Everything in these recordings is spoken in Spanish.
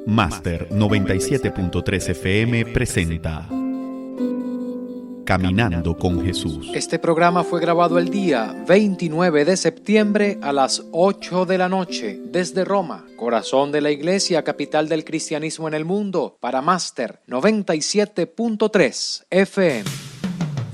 Máster 97.3 FM presenta Caminando con Jesús. Este programa fue grabado el día 29 de septiembre a las 8 de la noche desde Roma, corazón de la Iglesia, capital del cristianismo en el mundo, para Máster 97.3 FM.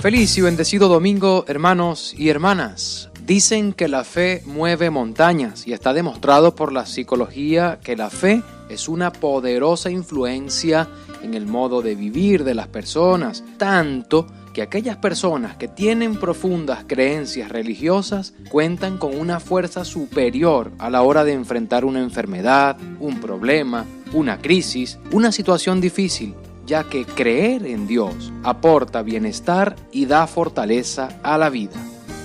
Feliz y bendecido domingo, hermanos y hermanas. Dicen que la fe mueve montañas y está demostrado por la psicología que la fe es una poderosa influencia en el modo de vivir de las personas, tanto que aquellas personas que tienen profundas creencias religiosas cuentan con una fuerza superior a la hora de enfrentar una enfermedad, un problema, una crisis, una situación difícil, ya que creer en Dios aporta bienestar y da fortaleza a la vida.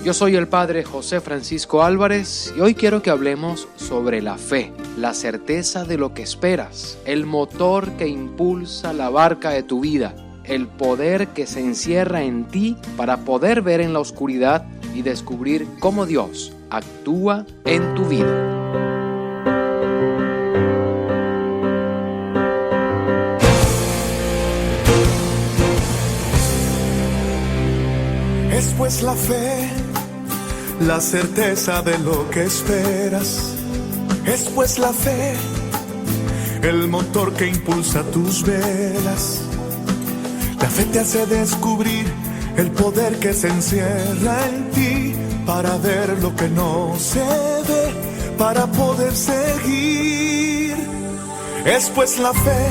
Yo soy el Padre José Francisco Álvarez y hoy quiero que hablemos sobre la fe, la certeza de lo que esperas, el motor que impulsa la barca de tu vida, el poder que se encierra en ti para poder ver en la oscuridad y descubrir cómo Dios actúa en tu vida. Es pues la fe, la certeza de lo que esperas. Es pues la fe, el motor que impulsa tus velas. La fe te hace descubrir el poder que se encierra en ti para ver lo que no se ve, para poder seguir. Es pues la fe,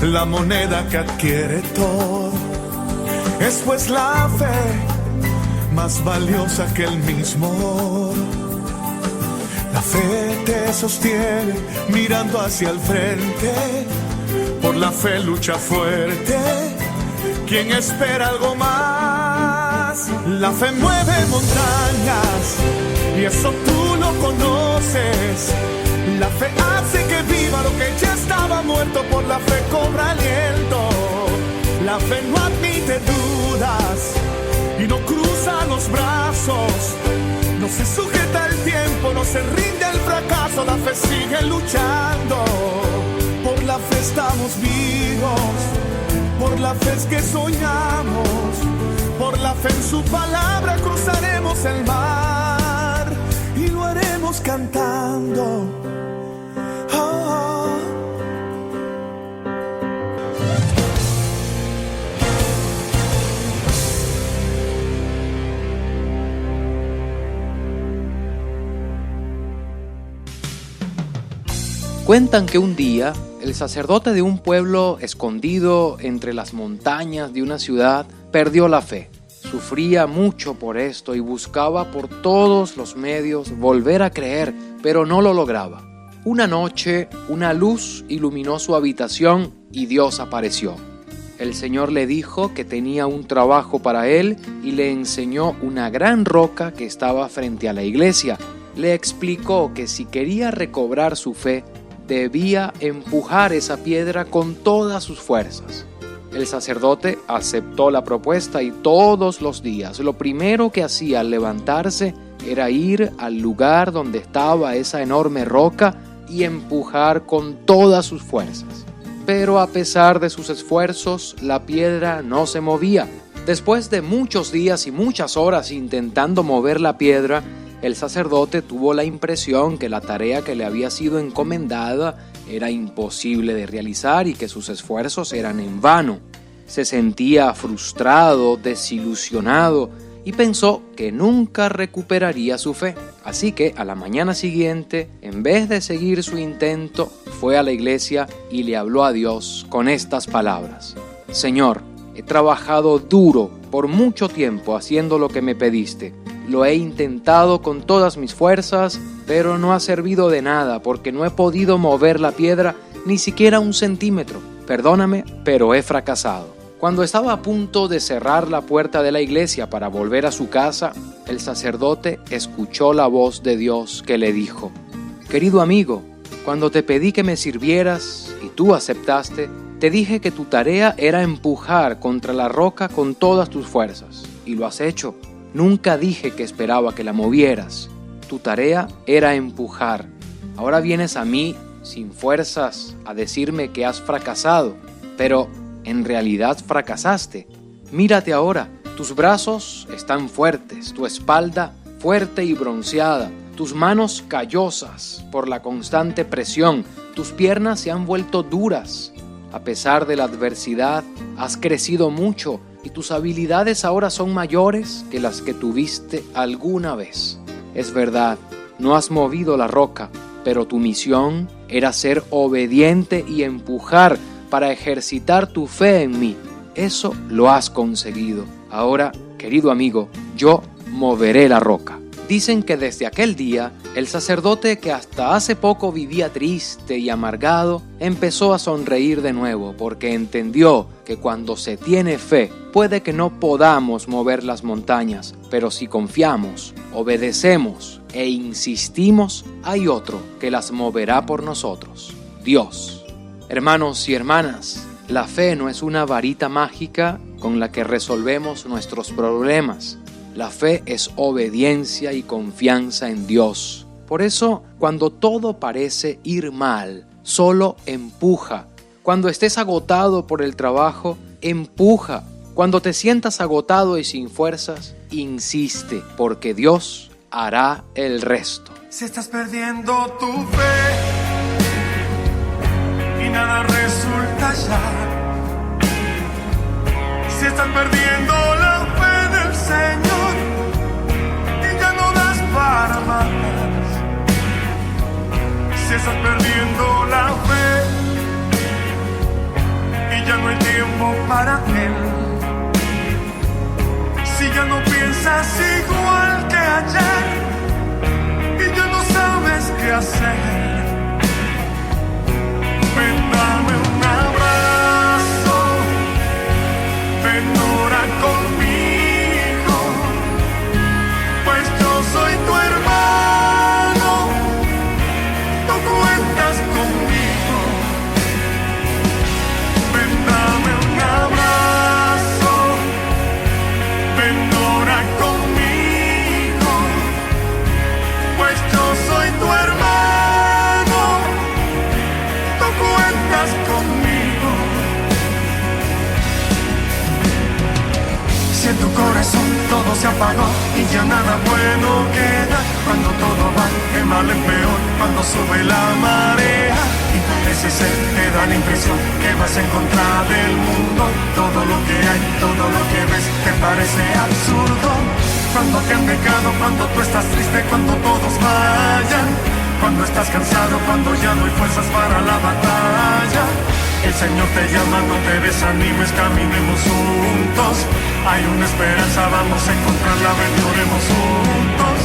la moneda que adquiere todo. Es pues la fe, más valiosa que el mismo oro. La fe te sostiene mirando hacia el frente. Por la fe lucha fuerte quien espera algo más. La fe mueve montañas y eso tú lo conoces. La fe hace que viva lo que ya estaba muerto. Por la fe cobra aliento. La fe no admite dudas y no cruza los brazos. No se sujeta al tiempo, no se rinde al fracaso. La fe sigue luchando. Por la fe estamos vivos. Por la fe es que soñamos. Por la fe en su palabra cruzaremos el mar y lo haremos cantando. Oh. Cuentan que un día el sacerdote de un pueblo escondido entre las montañas de una ciudad perdió la fe. Sufría mucho por esto y buscaba por todos los medios volver a creer, pero no lo lograba. Una noche, una luz iluminó su habitación y Dios apareció. El Señor le dijo que tenía un trabajo para él y le enseñó una gran roca que estaba frente a la iglesia. Le explicó que si quería recobrar su fe, debía empujar esa piedra con todas sus fuerzas. El sacerdote aceptó la propuesta y todos los días lo primero que hacía al levantarse era ir al lugar donde estaba esa enorme roca y empujar con todas sus fuerzas. Pero a pesar de sus esfuerzos, la piedra no se movía. Después de muchos días y muchas horas intentando mover la piedra, el sacerdote tuvo la impresión que la tarea que le había sido encomendada era imposible de realizar y que sus esfuerzos eran en vano. Se sentía frustrado, desilusionado y pensó que nunca recuperaría su fe. Así que a la mañana siguiente, en vez de seguir su intento, fue a la iglesia y le habló a Dios con estas palabras: Señor, he trabajado duro por mucho tiempo haciendo lo que me pediste. Lo he intentado con todas mis fuerzas, pero no ha servido de nada porque no he podido mover la piedra ni siquiera 1 centímetro. Perdóname, pero he fracasado. Cuando estaba a punto de cerrar la puerta de la iglesia para volver a su casa, el sacerdote escuchó la voz de Dios que le dijo: Querido amigo, cuando te pedí que me sirvieras y tú aceptaste, te dije que tu tarea era empujar contra la roca con todas tus fuerzas, y lo has hecho. Nunca dije que esperaba que la movieras. Tu tarea era empujar. Ahora vienes a mí sin fuerzas a decirme que has fracasado, pero en realidad fracasaste. Mírate ahora, tus brazos están fuertes, tu espalda fuerte y bronceada, tus manos callosas por la constante presión, tus piernas se han vuelto duras. A pesar de la adversidad, has crecido mucho y tus habilidades ahora son mayores que las que tuviste alguna vez. Es verdad, no has movido la roca, pero tu misión era ser obediente y empujar para ejercitar tu fe en mí. Eso lo has conseguido. Ahora, querido amigo, yo moveré la roca. Dicen que desde aquel día, el sacerdote que hasta hace poco vivía triste y amargado, empezó a sonreír de nuevo porque entendió que cuando se tiene fe, puede que no podamos mover las montañas, pero si confiamos, obedecemos e insistimos, hay otro que las moverá por nosotros, Dios. Hermanos y hermanas, la fe no es una varita mágica con la que resolvemos nuestros problemas. La fe es obediencia y confianza en Dios. Por eso, cuando todo parece ir mal, solo empuja. Cuando estés agotado por el trabajo, empuja. Cuando te sientas agotado y sin fuerzas, insiste, porque Dios hará el resto. Si estás perdiendo tu fe y nada resulta ya, si estás perdiendo la fe del Señor y ya no das para más, si estás perdiendo la fe y ya no hay tiempo para Él, si ya no piensas igual que ayer y ya no sabes qué hacer, ven, dame un abrazo, ven, ora conmigo, pues yo soy tu hermano, tú cuentas conmigo, ven, dame un abrazo, ven, ora conmigo, pues yo soy tu hermano, tú cuentas conmigo. Si en tu corazón todo se apagó y ya nada bueno queda, cuando todo va de mal en peor, cuando sube la marea y parece ser, te da la impresión que vas en contra del mundo, todo lo que hay, todo lo que ves te parece absurdo, cuando te han dejado, cuando tú estás triste, cuando todos vayan, cuando estás cansado, cuando ya no hay fuerzas para la batalla, el Señor te llama, no te desanimes, caminemos juntos, hay una esperanza, vamos a encontrarla, aventuremos juntos.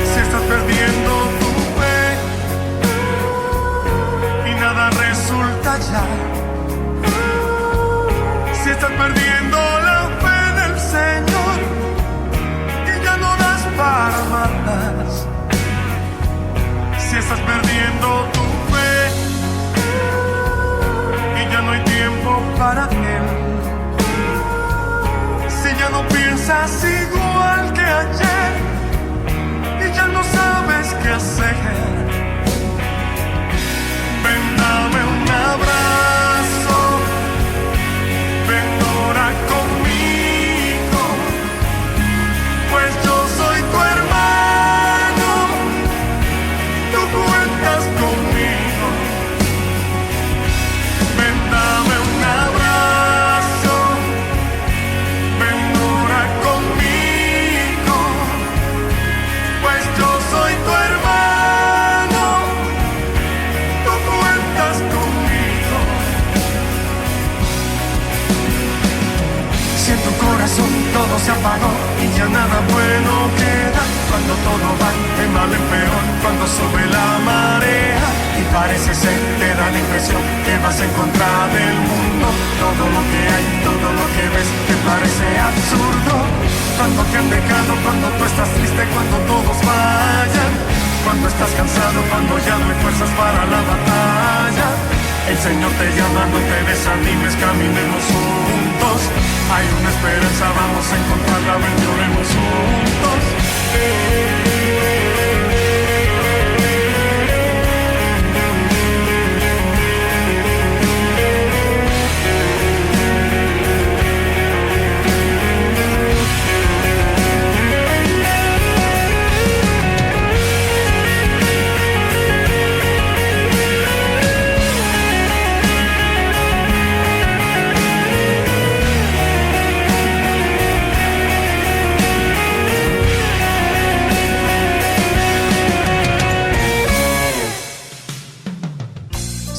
Si estás perdiendo tu fe y nada resulta ya, si estás perdiendo la fe del Señor y ya no das para más, si estás perdiendo tu fe y ya no hay tiempo para Él, si ya no piensas igual que ayer y ya no sabes qué hacer, ven, dame un abrazo, ven, ora conmigo, pues yo soy tu hermano, tú cuentas conmigo, ven, dame un abrazo, ven, ora conmigo, pues yo soy tu hermano, tú cuentas conmigo. Si en tu corazón todo se apagó y ya nada bueno queda, cuando todo va de mal en peor, cuando sube la marea y parece ser, te da la impresión ¿Qué vas a encontrar del mundo? Todo lo que hay, todo lo que ves te parece absurdo. Cuando te han dejado, cuando tú estás triste, cuando todos vayan, cuando estás cansado, cuando ya no hay fuerzas para la batalla. El Señor te llama, no te desanimes, caminemos juntos. Hay una esperanza, vamos a encontrarla, ven, lloremos juntos.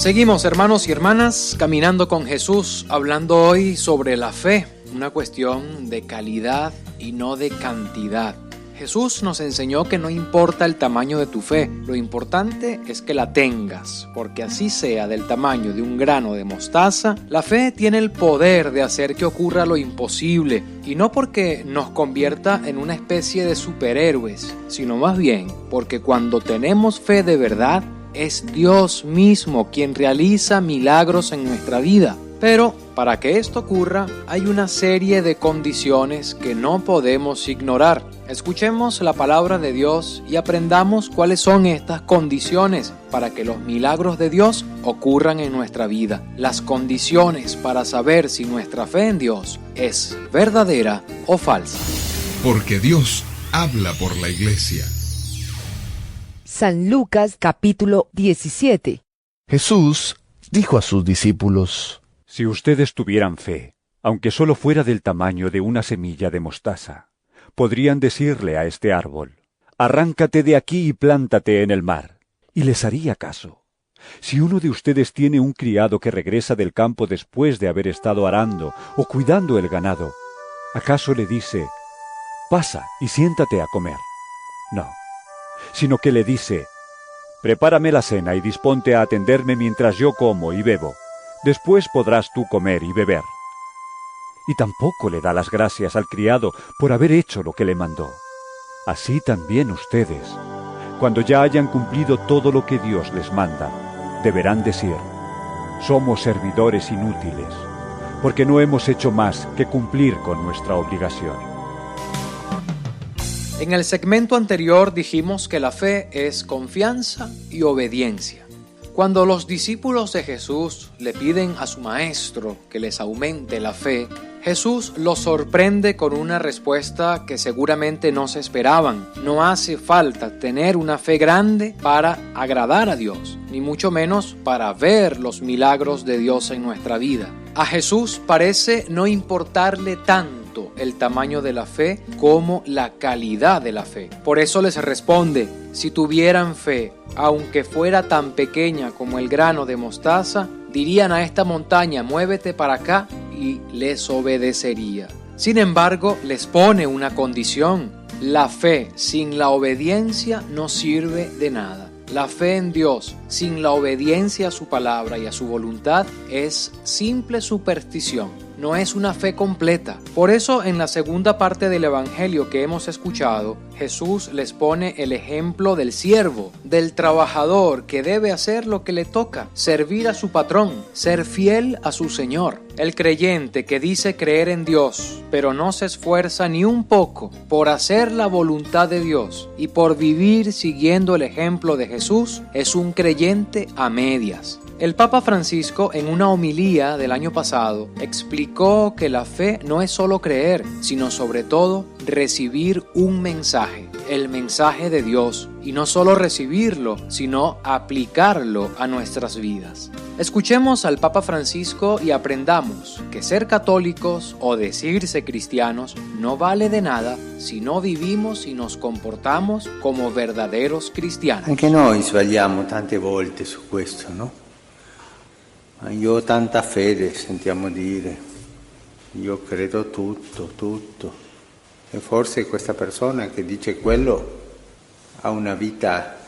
Seguimos, hermanos y hermanas, caminando con Jesús, hablando hoy sobre la fe, una cuestión de calidad y no de cantidad. Jesús nos enseñó que no importa el tamaño de tu fe, lo importante es que la tengas, porque así sea del tamaño de un grano de mostaza, la fe tiene el poder de hacer que ocurra lo imposible, y no porque nos convierta en una especie de superhéroes, sino más bien porque cuando tenemos fe de verdad, es Dios mismo quien realiza milagros en nuestra vida. Pero para que esto ocurra, hay una serie de condiciones que no podemos ignorar. Escuchemos la palabra de Dios y aprendamos cuáles son estas condiciones para que los milagros de Dios ocurran en nuestra vida. Las condiciones para saber si nuestra fe en Dios es verdadera o falsa. Porque Dios habla por la iglesia. San Lucas capítulo 17. Jesús dijo a sus discípulos: Si ustedes tuvieran fe, aunque solo fuera del tamaño de una semilla de mostaza, podrían decirle a este árbol: arráncate de aquí y plántate en el mar, y les haría caso. Si uno de ustedes tiene un criado que regresa del campo después de haber estado arando o cuidando el ganado, ¿acaso le dice: pasa y siéntate a comer? No, sino que le dice: prepárame la cena y disponte a atenderme mientras yo como y bebo. Después podrás tú comer y beber. Y tampoco le da las gracias al criado por haber hecho lo que le mandó. Así también ustedes, cuando ya hayan cumplido todo lo que Dios les manda, deberán decir: somos servidores inútiles, porque no hemos hecho más que cumplir con nuestra obligación. En el segmento anterior dijimos que la fe es confianza y obediencia. Cuando los discípulos de Jesús le piden a su maestro que les aumente la fe, Jesús los sorprende con una respuesta que seguramente no se esperaban. No hace falta tener una fe grande para agradar a Dios, ni mucho menos para ver los milagros de Dios en nuestra vida. A Jesús parece no importarle tanto el tamaño de la fe como la calidad de la fe. Por eso les responde: si tuvieran fe, aunque fuera tan pequeña como el grano de mostaza, dirían a esta montaña: muévete para acá, y les obedecería. Sin embargo, les pone una condición: la fe sin la obediencia no sirve de nada. La fe en Dios sin la obediencia a su palabra y a su voluntad es simple superstición, no es una fe completa. Por eso en la segunda parte del Evangelio que hemos escuchado, Jesús les pone el ejemplo del siervo, del trabajador que debe hacer lo que le toca, servir a su patrón, ser fiel a su Señor. El creyente que dice creer en Dios, pero no se esfuerza ni un poco por hacer la voluntad de Dios y por vivir siguiendo el ejemplo de Jesús, es un creyente a medias. El Papa Francisco, en una homilía del año pasado, explicó que la fe no es solo creer, sino sobre todo recibir un mensaje, el mensaje de Dios, y no solo recibirlo, sino aplicarlo a nuestras vidas. Escuchemos al Papa Francisco y aprendamos que ser católicos o decirse cristianos no vale de nada si no vivimos y nos comportamos como verdaderos cristianos. Anche noi sbagliamo tante volte su questo, no? Io ho tanta fede, sentiamo dire, io credo tutto. E forse questa persona che dice quello ha una vita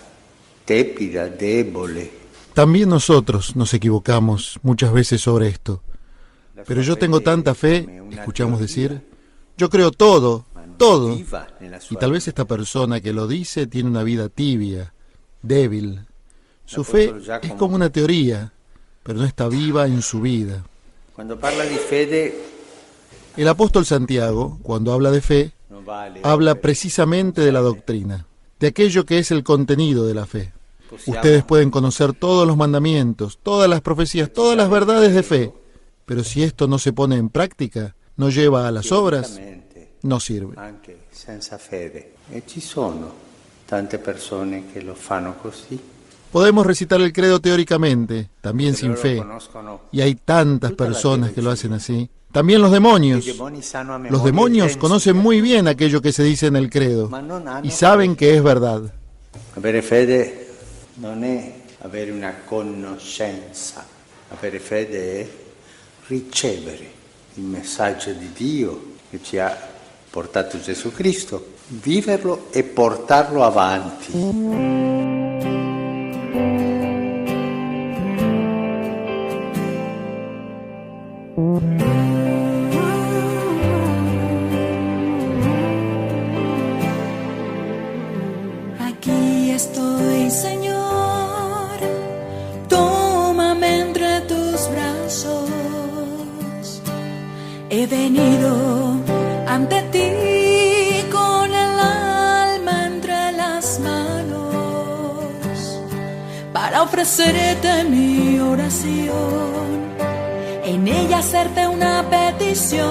tepida, debole, También nosotros nos equivocamos muchas veces sobre esto. Pero yo tengo tanta fe, escuchamos decir, yo creo todo, todo. Y tal vez esta persona que lo dice tiene una vida tibia, débil. Su fe es como una teoría, pero no está viva en su vida. Cuando parla di fede, el apóstol Santiago, cuando habla de fe, habla precisamente de la doctrina, de aquello que es el contenido de la fe. Ustedes pueden conocer todos los mandamientos, todas las profecías, todas las verdades de fe, pero si esto no se pone en práctica, no lleva a las obras, no sirve. Anche senza fede. E ci sono tante persone che lo fanno così. Podemos recitar el credo teóricamente, también sin fe, y hay tantas personas que lo hacen así. También los demonios. Los demonios conocen muy bien aquello que se dice en el credo y saben que es verdad. Avere fede non è avere una conoscenza, avere fede è ricevere il messaggio di Dio che ci ha portato Gesù Cristo, viverlo e portarlo avanti. Aquí estoy, Señor, tómame entre tus brazos. He venido ante ti con el alma entre las manos para ofrecerte mi oración, en ella hacerte una petición.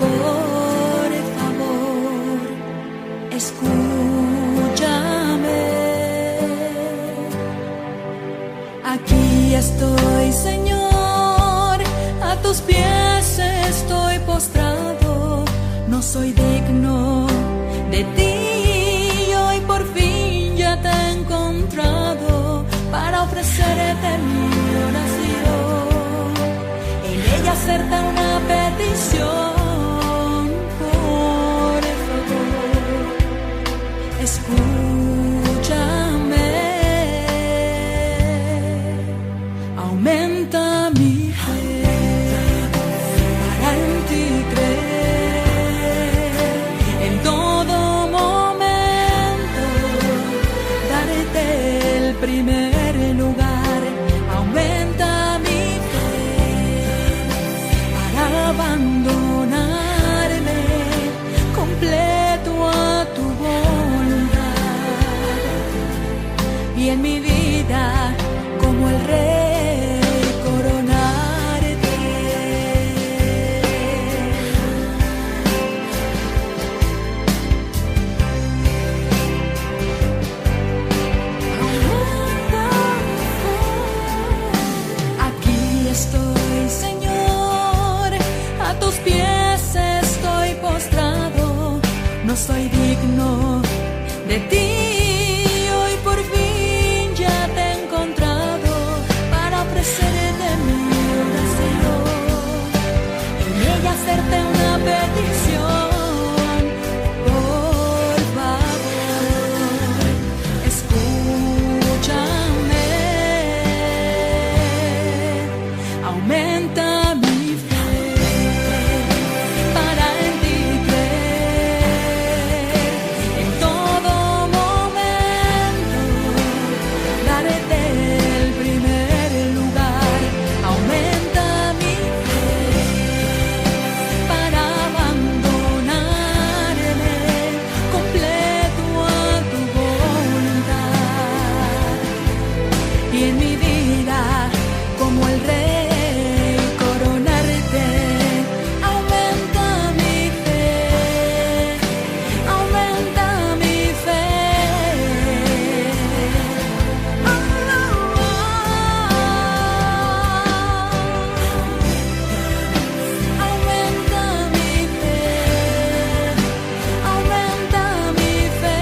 Por favor, escúchame. Aquí estoy, Señor, a tus pies estoy postrado. No soy digno de ti, hoy por fin ya te he encontrado para ofrecerte mi oración, en ella hacerte una petición. Por favor, escúchame. Aumenta mi fe para en ti creer, en todo momento darte el primer lugar. Aumenta mi fe para abandonarme completo a tu voluntad, y en mi vida como el rey coronarte. Aquí estoy, Señor, a tus pies estoy postrado. No soy digno de ti, hoy por fin ya te he encontrado para ofrecerte mi oración, en ella hacerte una petición. Por favor, escúchame. Aumenta mi fe para en ti creer, en todo momento darte el primer lugar. Aumenta mi fe para abandonarme completo a tu voluntad, y en mi vida como el rey coronarte. Aumenta mi fe, aumenta mi fe. Aumenta mi fe, aumenta mi fe.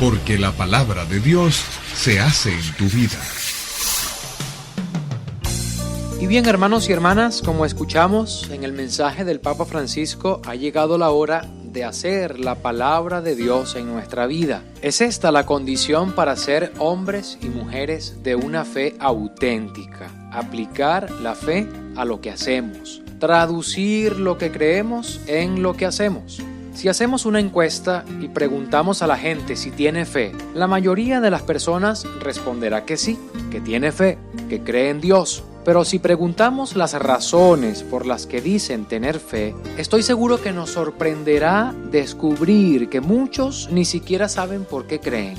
porque la palabra de Dios se hace en tu vida. Y bien, hermanos y hermanas, como escuchamos en el mensaje del Papa Francisco, ha llegado la hora de hacer la palabra de Dios en nuestra vida. Es esta la condición para ser hombres y mujeres de una fe auténtica. Aplicar la fe a lo que hacemos. Traducir lo que creemos en lo que hacemos. Si hacemos una encuesta y preguntamos a la gente si tiene fe, la mayoría de las personas responderá que sí, que tiene fe, que cree en Dios. Pero si preguntamos las razones por las que dicen tener fe, estoy seguro que nos sorprenderá descubrir que muchos ni siquiera saben por qué creen.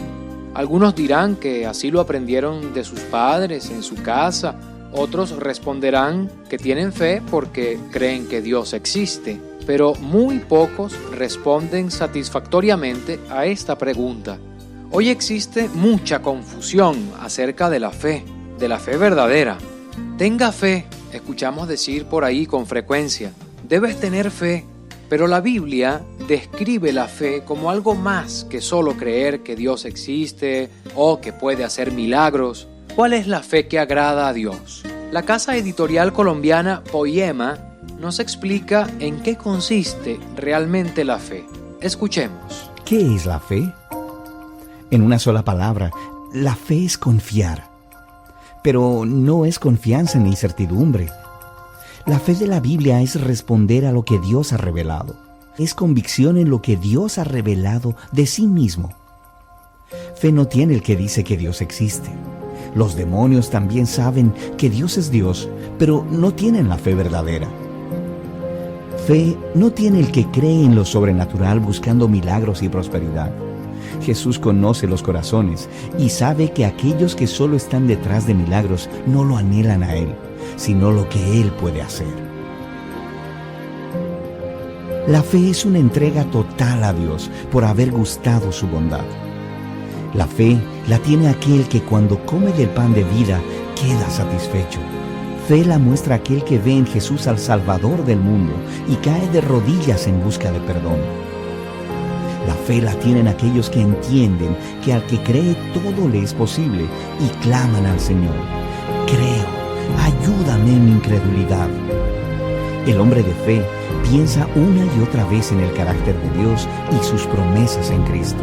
Algunos dirán que así lo aprendieron de sus padres en su casa, otros responderán que tienen fe porque creen que Dios existe. Pero muy pocos responden satisfactoriamente a esta pregunta. Hoy existe mucha confusión acerca de la fe verdadera. Tenga fe, escuchamos decir por ahí con frecuencia. Debes tener fe, pero la Biblia describe la fe como algo más que solo creer que Dios existe o que puede hacer milagros. ¿Cuál es la fe que agrada a Dios? La casa editorial colombiana Poema nos explica en qué consiste realmente la fe. Escuchemos. ¿Qué es la fe? En una sola palabra, la fe es confiar. Pero no es confianza ni incertidumbre. La fe de la Biblia es responder a lo que Dios ha revelado. Es convicción en lo que Dios ha revelado de sí mismo. Fe no tiene el que dice que Dios existe. Los demonios también saben que Dios es Dios, pero no tienen la fe verdadera. Fe no tiene el que cree en lo sobrenatural buscando milagros y prosperidad. Jesús conoce los corazones y sabe que aquellos que solo están detrás de milagros no lo anhelan a Él, sino lo que Él puede hacer. La fe es una entrega total a Dios por haber gustado su bondad. La fe la tiene aquel que cuando come del pan de vida queda satisfecho. Fe la muestra aquel que ve en Jesús al Salvador del mundo y cae de rodillas en busca de perdón. La fe la tienen aquellos que entienden que al que cree todo le es posible y claman al Señor: creo, ayúdame en mi incredulidad. El hombre de fe piensa una y otra vez en el carácter de Dios y sus promesas en Cristo.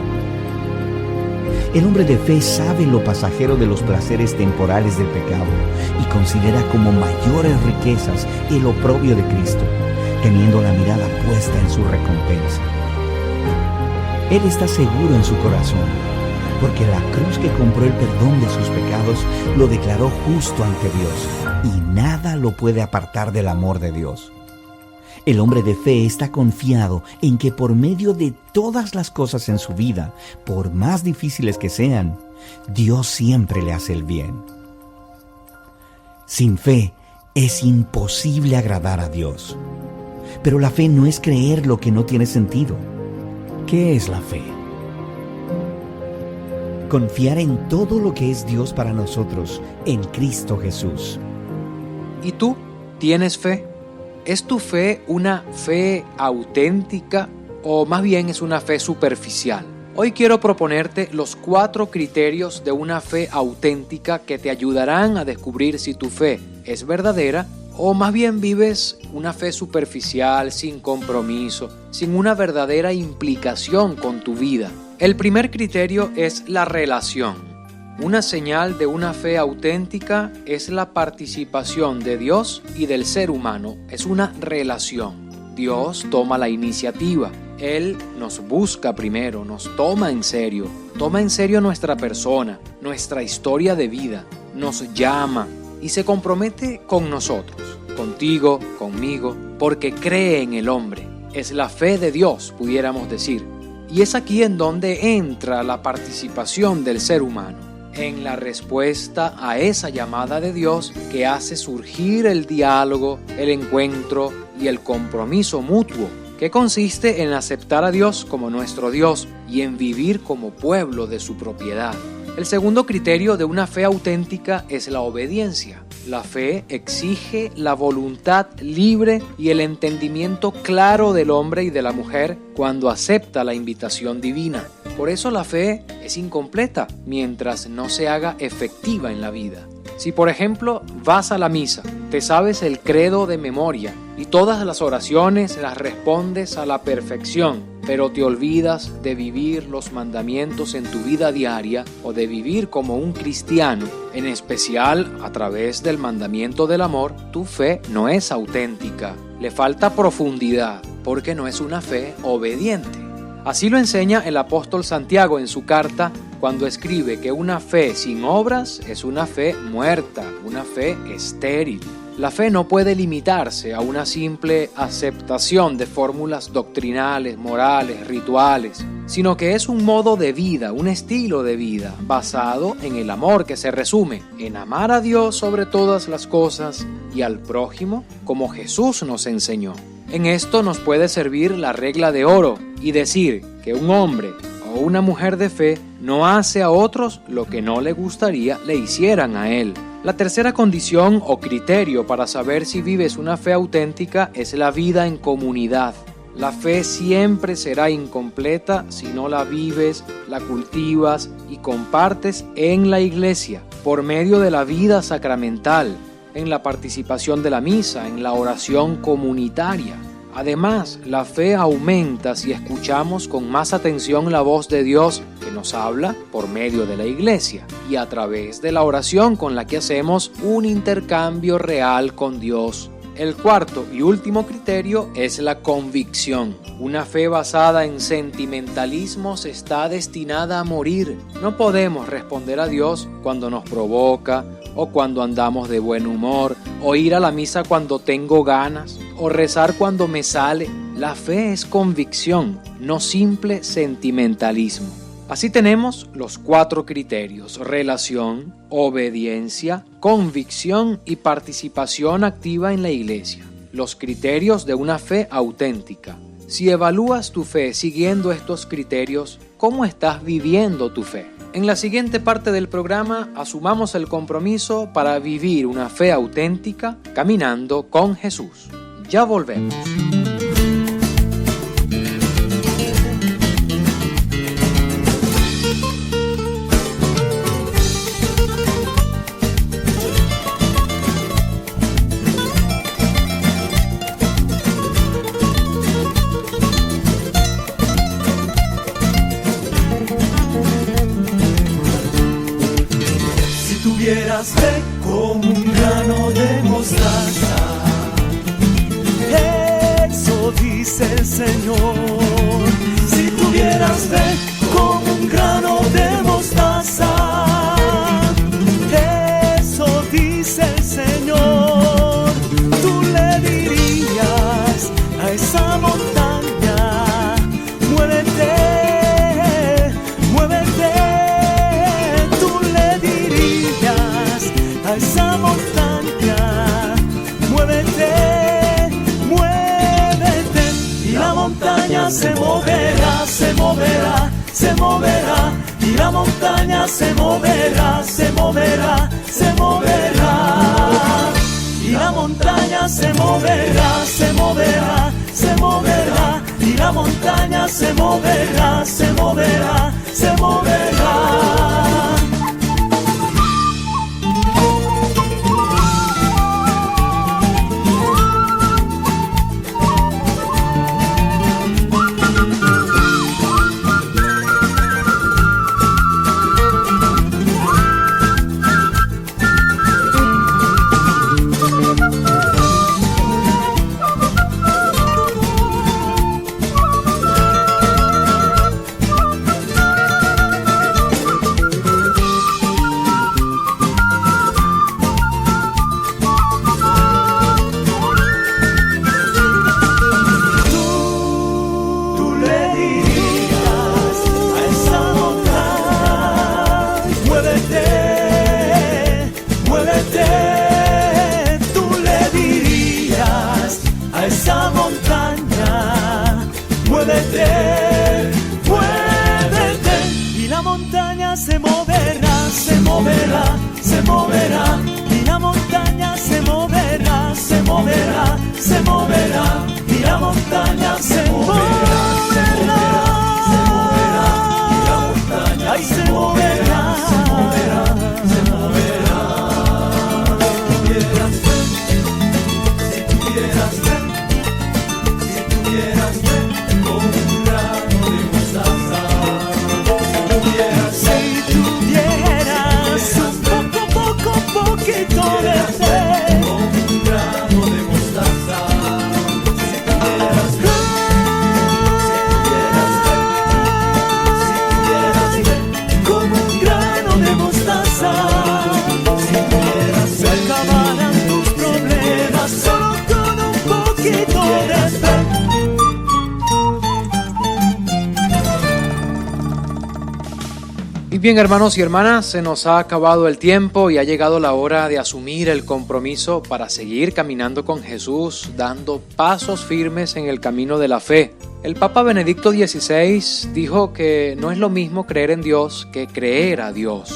El hombre de fe sabe lo pasajero de los placeres temporales del pecado y considera como mayores riquezas el oprobio de Cristo, teniendo la mirada puesta en su recompensa. Él está seguro en su corazón, porque la cruz que compró el perdón de sus pecados lo declaró justo ante Dios, y nada lo puede apartar del amor de Dios. El hombre de fe está confiado en que por medio de todas las cosas en su vida, por más difíciles que sean, Dios siempre le hace el bien. Sin fe es imposible agradar a Dios. Pero la fe no es creer lo que no tiene sentido. ¿Qué es la fe? Confiar en todo lo que es Dios para nosotros, en Cristo Jesús. ¿Y tú tienes fe? ¿Es tu fe una fe auténtica o más bien es una fe superficial? Hoy quiero proponerte los 4 criterios de una fe auténtica que te ayudarán a descubrir si tu fe es verdadera o más bien vives una fe superficial, sin compromiso, sin una verdadera implicación con tu vida. El primer criterio es la relación. Una señal de una fe auténtica es la participación de Dios y del ser humano. Es una relación. Dios toma la iniciativa. Él nos busca primero, nos toma en serio nuestra persona, nuestra historia de vida, nos llama y se compromete con nosotros, contigo, conmigo, porque cree en el hombre. Es la fe de Dios, pudiéramos decir. Y es aquí en donde entra la participación del ser humano, en la respuesta a esa llamada de Dios que hace surgir el diálogo, el encuentro y el compromiso mutuo, que consiste en aceptar a Dios como nuestro Dios y en vivir como pueblo de su propiedad. El segundo criterio de una fe auténtica es la obediencia. La fe exige la voluntad libre y el entendimiento claro del hombre y de la mujer cuando acepta la invitación divina, Por eso la fe es incompleta mientras no se haga efectiva en la vida. Si por ejemplo vas a la misa, te sabes el credo de memoria y todas las oraciones las respondes a la perfección, pero te olvidas de vivir los mandamientos en tu vida diaria o de vivir como un cristiano, en especial a través del mandamiento del amor, tu fe no es auténtica. Le falta profundidad porque no es una fe obediente. Así lo enseña el apóstol Santiago en su carta cuando escribe que una fe sin obras es una fe muerta, una fe estéril. La fe no puede limitarse a una simple aceptación de fórmulas doctrinales, morales, rituales, sino que es un modo de vida, un estilo de vida basado en el amor que se resume en amar a Dios sobre todas las cosas y al prójimo como Jesús nos enseñó. En esto nos puede servir la regla de oro y decir que un hombre o una mujer de fe no hace a otros lo que no le gustaría le hicieran a él. La tercera condición o criterio para saber si vives una fe auténtica es la vida en comunidad. La fe siempre será incompleta si no la vives, la cultivas y compartes en la iglesia, por medio de la vida sacramental, en la participación de la misa, en la oración comunitaria. Además, la fe aumenta si escuchamos con más atención la voz de Dios que nos habla por medio de la iglesia y a través de la oración con la que hacemos un intercambio real con Dios. El cuarto y último criterio es la convicción. Una fe basada en sentimentalismos está destinada a morir. No podemos responder a Dios cuando nos provoca o cuando andamos de buen humor, o ir a la misa cuando tengo ganas, o rezar cuando me sale. La fe es convicción, no simple sentimentalismo. Así tenemos los 4 criterios: relación, obediencia, convicción y participación activa en la iglesia. Los criterios de una fe auténtica. Si evalúas tu fe siguiendo estos criterios, ¿cómo estás viviendo tu fe? En la siguiente parte del programa asumamos el compromiso para vivir una fe auténtica caminando con Jesús. Ya volvemos. Tuvieras fe como un grano de mostaza, eso dice el Señor. Si tuvieras fe como un grano de mostaza, eso dice el Señor. Tú le dirías a esa montaña, muévete. A esa montaña, muévete, muévete, y la montaña se moverá, se moverá, se moverá, y la montaña se moverá, se moverá, se moverá, y la montaña se moverá, se moverá, se moverá, y la montaña se moverá, se moverá, se moverá. Muévete, muévete, y la montaña se moverá, se moverá, se moverá, y la montaña se moverá, se moverá, se moverá, y la montaña se moverá, se moverá, se moverá, y la tienes fe. Y bien, hermanos y hermanas, se nos ha acabado el tiempo y ha llegado la hora de asumir el compromiso para seguir caminando con Jesús, dando pasos firmes en el camino de la fe. El Papa Benedicto XVI dijo que no es lo mismo creer en Dios que creer a Dios.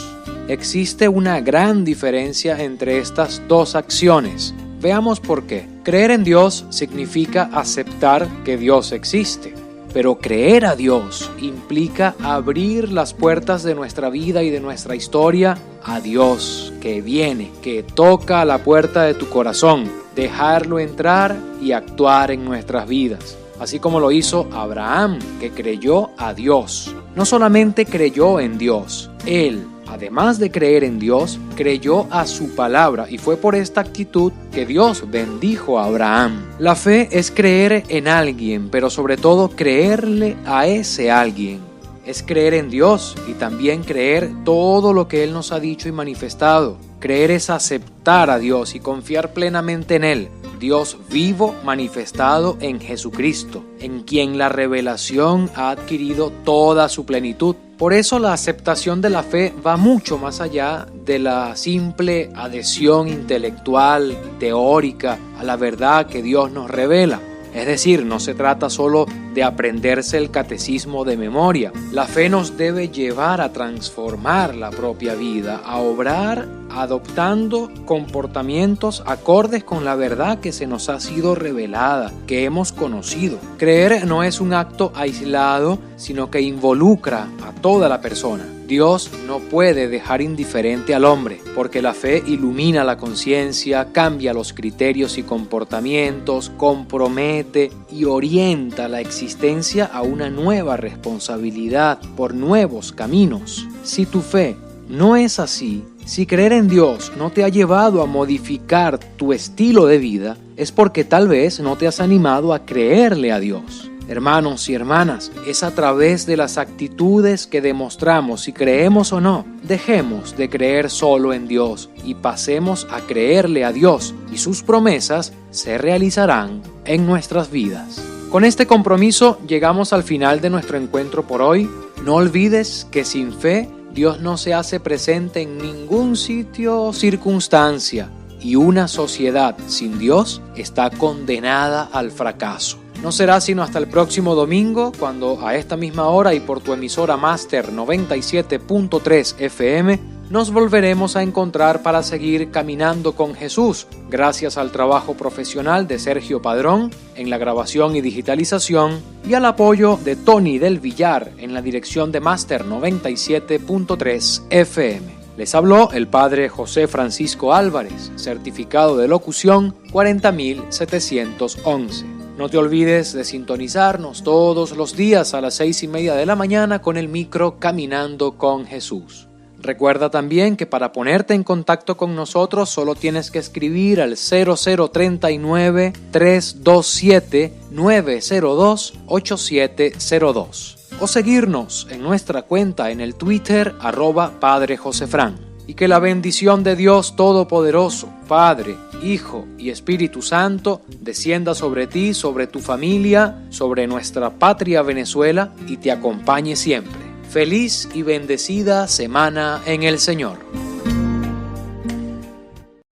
Existe una gran diferencia entre estas dos acciones. Veamos por qué. Creer en Dios significa aceptar que Dios existe. Pero creer a Dios implica abrir las puertas de nuestra vida y de nuestra historia a Dios, que viene, que toca a la puerta de tu corazón, dejarlo entrar y actuar en nuestras vidas. Así como lo hizo Abraham, que creyó a Dios. No solamente creyó en Dios, él, además de creer en Dios, creyó a su palabra y fue por esta actitud que Dios bendijo a Abraham. La fe es creer en alguien, pero sobre todo creerle a ese alguien. Es creer en Dios y también creer todo lo que Él nos ha dicho y manifestado. Creer es aceptar a Dios y confiar plenamente en Él. Dios vivo manifestado en Jesucristo, en quien la revelación ha adquirido toda su plenitud. Por eso la aceptación de la fe va mucho más allá de la simple adhesión intelectual, teórica, a la verdad que Dios nos revela. Es decir, no se trata solo de aprenderse el catecismo de memoria. La fe nos debe llevar a transformar la propia vida, a obrar adoptando comportamientos acordes con la verdad que se nos ha sido revelada, que hemos conocido. Creer no es un acto aislado, sino que involucra a toda la persona. Dios no puede dejar indiferente al hombre, porque la fe ilumina la conciencia, cambia los criterios y comportamientos, compromete y orienta la existencia a una nueva responsabilidad por nuevos caminos. Si tu fe no es así, si creer en Dios no te ha llevado a modificar tu estilo de vida, es porque tal vez no te has animado a creerle a Dios. Hermanos y hermanas, es a través de las actitudes que demostramos si creemos o no. Dejemos de creer solo en Dios y pasemos a creerle a Dios, y sus promesas se realizarán en nuestras vidas. Con este compromiso llegamos al final de nuestro encuentro por hoy. No olvides que sin fe Dios no se hace presente en ningún sitio o circunstancia, y una sociedad sin Dios está condenada al fracaso. No será sino hasta el próximo domingo, cuando a esta misma hora y por tu emisora Máster 97.3 FM nos volveremos a encontrar para seguir caminando con Jesús, gracias al trabajo profesional de Sergio Padrón en la grabación y digitalización y al apoyo de Tony del Villar en la dirección de Máster 97.3 FM. Les habló el padre José Francisco Álvarez, certificado de locución 40711. No te olvides de sintonizarnos todos los días a las 6:30 de la mañana con el micro Caminando con Jesús. Recuerda también que para ponerte en contacto con nosotros solo tienes que escribir al 0039-327-902-8702 o seguirnos en nuestra cuenta en el Twitter @PadreJosefran. Y que la bendición de Dios Todopoderoso, Padre, Hijo y Espíritu Santo descienda sobre ti, sobre tu familia, sobre nuestra patria Venezuela y te acompañe siempre. Feliz y bendecida semana en el Señor.